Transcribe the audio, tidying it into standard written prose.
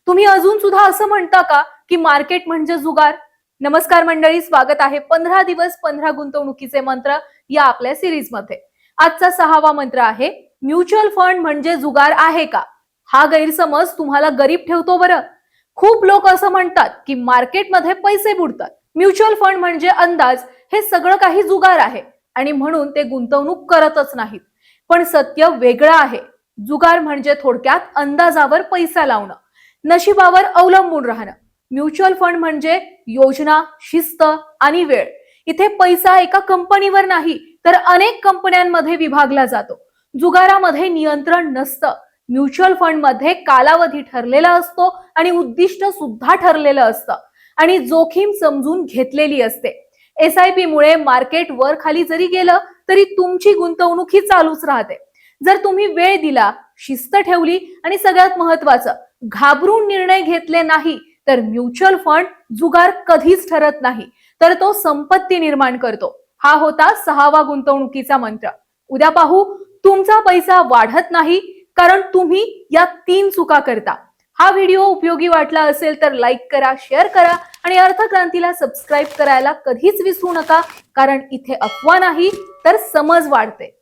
तुम्ही अजून सुद्धा असं म्हणता का की मार्केट म्हणजे जुगार? नमस्कार मंडळी, स्वागत आहे 15 दिवस 15 गुंतवणुकीचे मंत्र या आपल्या सिरीज मध्ये. आजचा 6वा मंत्र आहे, म्युच्युअल फंड म्हणजे जुगार आहे का? हा गैरसमज तुम्हाला गरीब ठेवतो बरं. खूप लोक असं म्हणतात की मार्केटमध्ये पैसे बुडतात, म्युच्युअल फंड म्हणजे अंदाज, हे सगळं काही जुगार आहे आणि म्हणून ते गुंतवणूक करतच नाहीत. पण सत्य वेगळं आहे. जुगार म्हणजे थोडक्यात अंदाजावर पैसा लावणं, नशिबावर अवलंबून राहणं. म्युच्युअल फंड म्हणजे योजना, शिस्त आणि वेळ. इथे पैसा एका कंपनीवर नाही तर अनेक कंपन्यांमध्ये विभागला जातो. जुगारामध्ये नियंत्रण नसतं. म्युच्युअल फंड मध्ये कालावधी ठरलेला असतो आणि उद्दिष्ट सुद्धा ठरलेलं असतं आणि जोखीम समजून घेतलेली असते. SIP मुळे मार्केट वर खाली जरी गेलं तरी तुमची गुंतवणूक ही चालूच राहते. जर तुम्ही वेळ दिला, शिस्त ठेवली आणि सगळ्यात महत्वाचं, घाबरून निर्णय घेतले नाही तर म्युच्युअल फंड जुगार कधीच ठरत नाही, तर तो संपत्ती निर्माण करतो. हा होता 6वा गुंतवणुकीचा मंत्र. उद्या पाहू तुमचा पैसा वाढत नाही कारण तुम्ही या 3 चुका करता. हा व्हिडिओ उपयोगी वाटला असेल तर लाईक करा, शेअर करा आणि अर्थक्रांतीला सबस्क्राईब करायला कधीच विसरू नका, कारण इथे अफवा नाही तर समज वाढते.